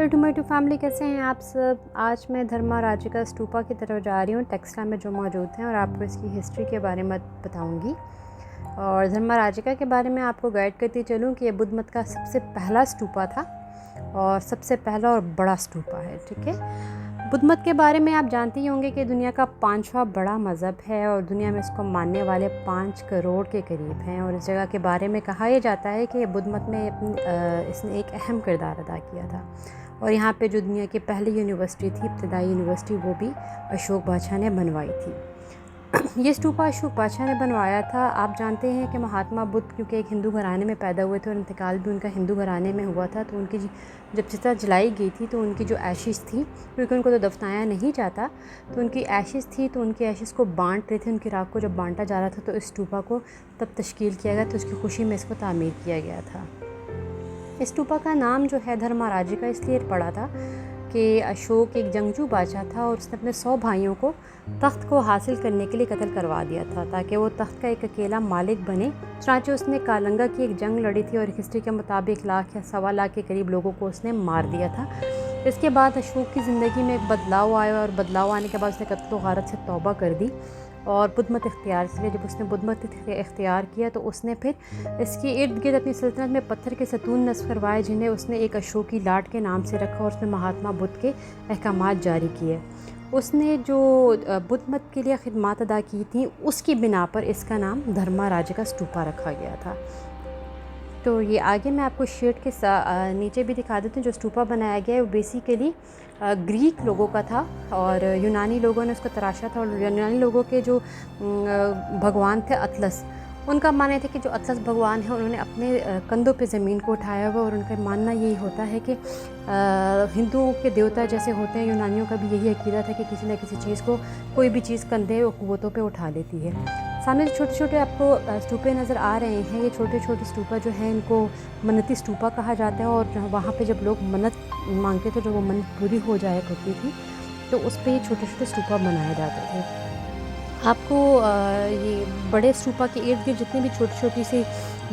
Hello to my to family, कैसे हैं आप सब। आज मैं धर्माराजिका स्तूपा की तरफ जा रही हूँ, टेक्सला में जो मौजूद हैं, और आपको इसकी हिस्ट्री के बारे में बताऊँगी। और धर्माराजिका के बारे में आपको गाइड करती चलूँ कि ये बुद्ध मत का सबसे पहला स्तूपा था और सबसे पहला और बड़ा स्तूपा है। ठीक है, बुद्ध मत के बारे में आप जानते ही होंगे कि दुनिया का 5वां बड़ा मज़हब है और दुनिया में इसको मानने वाले 5 करोड़ के करीब हैं। और इस जगह के बारे में कहा यह जाता है कि बुद्ध मत में इसने एक अहम किरदार अदा किया था। और यहाँ पे जो दुनिया की पहली यूनिवर्सिटी थी, इब्तदाई यूनिवर्सिटी, वो भी अशोक बादशाह ने बनवाई थी। ये स्तूपा अशोक बादशाह ने बनवाया था। आप जानते हैं कि महात्मा बुद्ध क्योंकि एक हिंदू घराने में पैदा हुए थे और इंतकाल भी उनका हिंदू घराने में हुआ था, तो उनकी जब चिता जलाई गई थी तो उनकी जो एशिश थी, क्योंकि उनको तो दफनाया नहीं जाता, तो उनकी एशिश थी, तो उनकी एशिश को बांट रहे थे। उनकी राख को जब बांटा जा रहा था तो इस स्तूपा को तब तश्कील किया गया, तो उसकी खुशी में इसको तामीर किया गया था। इस स्तूपा का नाम जो है धर्माराजिका इसलिए पड़ा था कि अशोक एक जंगजू बादशाह था और उसने अपने 100 भाइयों को तख्त को हासिल करने के लिए कत्ल करवा दिया था ताकि वो तख्त का एक अकेला मालिक बने। चुनांचे उसने कालंगा की एक जंग लड़ी थी और हिस्ट्री के मुताबिक 1 लाख या 1.25 लाख के करीब लोगों को उसने मार दिया था। इसके बाद अशोक की ज़िंदगी में एक बदलाव आया और बदलाव आने के बाद उसने कत्ल व गारत से तौबा कर दी और बुद्ध मत इख्तियार किया। जब उसने बुद्ध मत इख्तियार किया तो उसने फिर इसके इर्द गिर्द अपनी सल्तनत में पत्थर के सतून नस्ब करवाए, जिन्हें उसने एक अशोकी लाट के नाम से रखा और उसने महात्मा बुद्ध के अहकामात जारी किए। उसने जो बुद्ध मत के लिए खिदमत अदा की थी, उसकी बिना पर इसका नाम धर्माराजिका स्तूपा रखा गया था। तो ये आगे मैं आपको शीट के नीचे भी दिखा देती हूँ। जो स्तूपा बनाया गया है वो बेसिकली ग्रीक लोगों का था और यूनानी लोगों ने उसको तराशा था। और यूनानी लोगों के जो भगवान थे अतलस, उनका मानना था कि जो अतलस भगवान है उन्होंने अपने कंधों पे ज़मीन को उठाया हुआ, और उनका मानना यही होता है कि हिंदुओं के देवता जैसे होते हैं, यूनानियों का भी यही अकीदा था कि किसी न किसी चीज़ को, कोई भी चीज़ कंधे और कुव्वतों पे उठा लेती है। सामने जो छोटे छोटे आपको स्तूपे नज़र आ रहे हैं, ये छोटे छोटे स्तूपा जो हैं इनको मन्नती स्तूपा कहा जाता है। और वहाँ पे जब लोग मन्नत मांगते थे, जो वो मन्नत पूरी हो जाया करती थी, तो उस पर ये छोटे छोटे स्तूपा बनाए जाते थे। आपको ये बड़े स्तूपा के इर्द गिर्द जितनी भी छोटी छोटी सी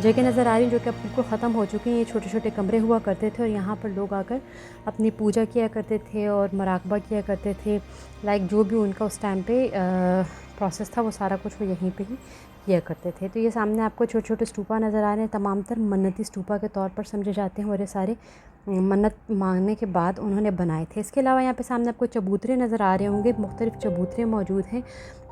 जगह नज़र आ रही हैं, जो कि अब बिल्कुल ख़त्म हो चुकी हैं, ये छोटे छोटे कमरे हुआ करते थे और यहाँ पर लोग आकर अपनी पूजा किया करते थे और मराकबा किया करते थे। लाइक जो भी उनका उस टाइम पे प्रोसेस था, वो सारा कुछ वो यहीं पे ही किया करते थे। तो ये सामने आपको छोटे छोटे स्तूपा नज़र आ रहे हैं, तमाम तर मन्नती स्तूपा के तौर पर समझे जाते हैं और ये सारे मन्नत मांगने के बाद उन्होंने बनाए थे। इसके अलावा यहाँ पे सामने आपको चबूतरे नज़र आ रहे होंगे, मुख्तलिफ़ चबूतरे मौजूद हैं।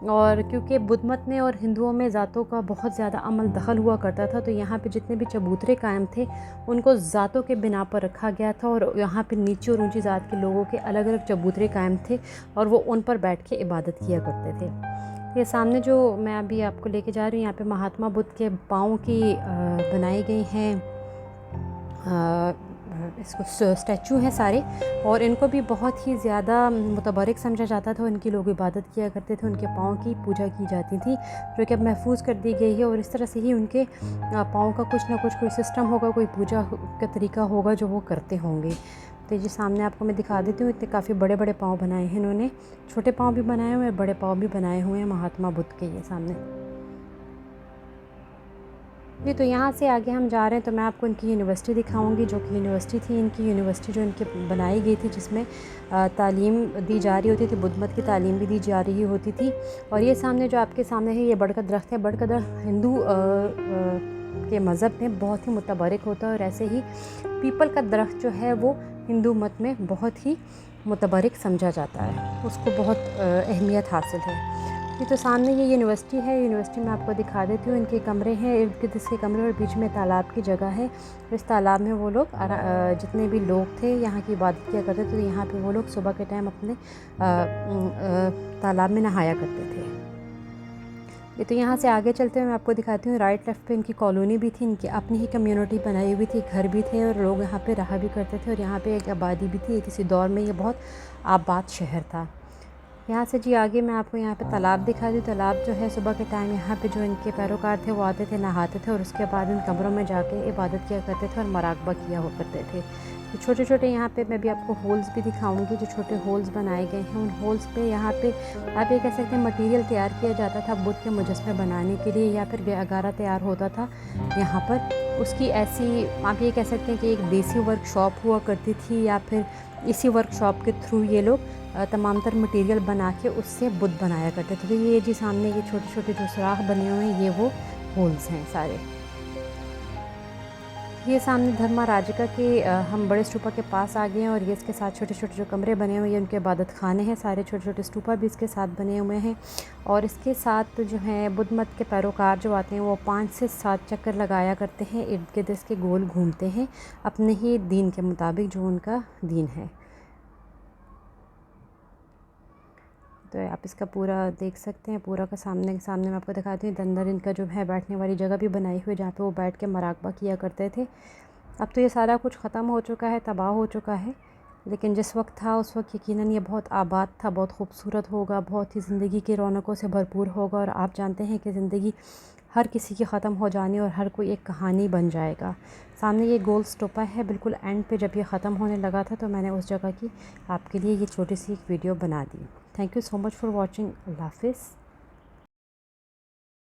और क्योंकि बुद्ध मत में और हिंदुओं में ज़ातों का बहुत ज़्यादा अमल दखल हुआ करता था, तो यहाँ पे जितने भी चबूतरे कायम थे उनको ज़ातों के बिना पर रखा गया था। और यहाँ पे नीची और ऊंची ज़ात के लोगों के अलग अलग चबूतरे कायम थे और वो उन पर बैठ के इबादत किया करते थे। ये सामने जो मैं अभी आपको लेके जा रही हूँ, यहाँ पे महात्मा बुद्ध के पाँव की बनाई गई हैं इसको स्टैचू हैं सारे, और इनको भी बहुत ही ज़्यादा मुतबरक समझा जाता था। उनकी लोग इबादत किया करते थे, उनके पाँव की पूजा की जाती थी, जो कि अब महफूज कर दी गई है। और इस तरह से ही उनके पाँव का कुछ ना कुछ कोई सिस्टम होगा, कोई पूजा का तरीका होगा जो वो करते होंगे। तो ये सामने आपको मैं दिखा देती हूँ, इतने काफ़ी बड़े बड़े पाँव बनाए हैं इन्होंने। छोटे पाँव भी बनाए हुए हैं, बड़े पाँव भी बनाए हुए हैं महात्मा बुद्ध के। ये सामने जी, तो यहाँ से आगे हम जा रहे हैं तो मैं आपको इनकी यूनिवर्सिटी दिखाऊंगी, जो कि यूनिवर्सिटी थी इनकी। यूनिवर्सिटी जो इनकी बनाई गई थी, जिसमें तालीम दी जा रही होती थी, बुद्ध मत की तालीम भी दी जा रही होती थी। और ये सामने जो आपके सामने है, ये बड़ का दरख्त है। बड़ का दरख्त हिंदू के मज़हब में बहुत ही मुतबरक होता है, और ऐसे ही पीपल का दरख्त जो है वो हिंदू मत में बहुत ही मुतबरक समझा जाता है, उसको बहुत अहमियत हासिल है। ये तो सामने ये यूनिवर्सिटी है। यूनिवर्सिटी में आपको दिखा देती हूँ, इनके कमरे हैं, इर्द गिर्द इसके कमरे और बीच में तालाब की जगह है। इस तालाब में वो लोग जितने भी लोग थे यहाँ की इबादत किया करते थे, तो यहाँ पे वो लोग सुबह के टाइम अपने तालाब में नहाया करते थे। ये तो यहाँ से आगे चलते हुए मैं आपको दिखाती हूँ, राइट लेफ्ट पे इनकी कॉलोनी भी थी, इनकी अपनी ही कम्युनिटी बनाई हुई थी, घर भी थे और लोग यहाँ पे रहा भी करते थे। और यहाँ पे एक आबादी भी थी, किसी दौर में ये बहुत आबाद शहर था। यहाँ से जी आगे मैं आपको यहाँ पे तालाब दिखा दूँ। तालाब जो है सुबह के टाइम यहाँ पे जो इनके पैरोकार थे वो आते थे, नहाते थे और उसके बाद इन कमरों में जाके इबादत किया करते थे और मराकबा किया हो करते थे। तो छोटे छोटे यहाँ पे मैं भी आपको होल्स भी दिखाऊंगी, जो छोटे होल्स बनाए गए हैं। उन होल्स पे यहाँ पे आप ये कह सकते हैं मटेरियल तैयार किया जाता था बुद्ध के मुजस्मे बनाने के लिए, या फिर अगारा तैयार होता था यहाँ पर। उसकी ऐसी आप ये कह सकते हैं कि एक देसी वर्कशॉप हुआ करती थी, या फिर इसी वर्कशॉप के थ्रू ये लोग तमाम तर मटेरियल बना के उससे बुद्ध बनाया करते थे। तो ये जी सामने ये छोटे छोटे जो सुराख बने हुए हैं ये वो होल्स हैं सारे। ये सामने धर्मा राजिका के हम बड़े स्तूपा के पास आ गए हैं, और ये इसके साथ छोटे छोटे जो कमरे बने हुए हैं उनके इबादत खाने हैं। सारे छोटे छोटे स्तूपा भी इसके साथ बने हुए हैं, और इसके साथ जो है बुद्ध मत के पैरोकार जो आते हैं वो 5 से 7 चक्कर लगाया करते हैं, इर्द गिर्द इसके गोल घूमते हैं अपने ही दीन के मुताबिक जो उनका दीन है। तो आप इसका पूरा देख सकते हैं, पूरा का सामने मैं आपको दिखाती हूँ। अंदर इनका जो है बैठने वाली जगह भी बनाई हुई है जहाँ पे वो बैठ के मराकबा किया करते थे। अब तो ये सारा कुछ ख़त्म हो चुका है, तबाह हो चुका है, लेकिन जिस वक्त था उस वक्त यकीनन ये बहुत आबाद था, बहुत खूबसूरत होगा, बहुत ही ज़िंदगी की रौनकों से भरपूर होगा। और आप जानते हैं कि ज़िंदगी हर किसी की ख़त्म हो जानी और हर कोई एक कहानी बन जाएगा। सामने ये गोल स्टोपा है, बिल्कुल एंड पे जब ये ख़त्म होने लगा था तो मैंने उस जगह की आपके लिए ये छोटी सी एक वीडियो बना दी। Thank you so much for watching. अल्लाह हाफ़िज़।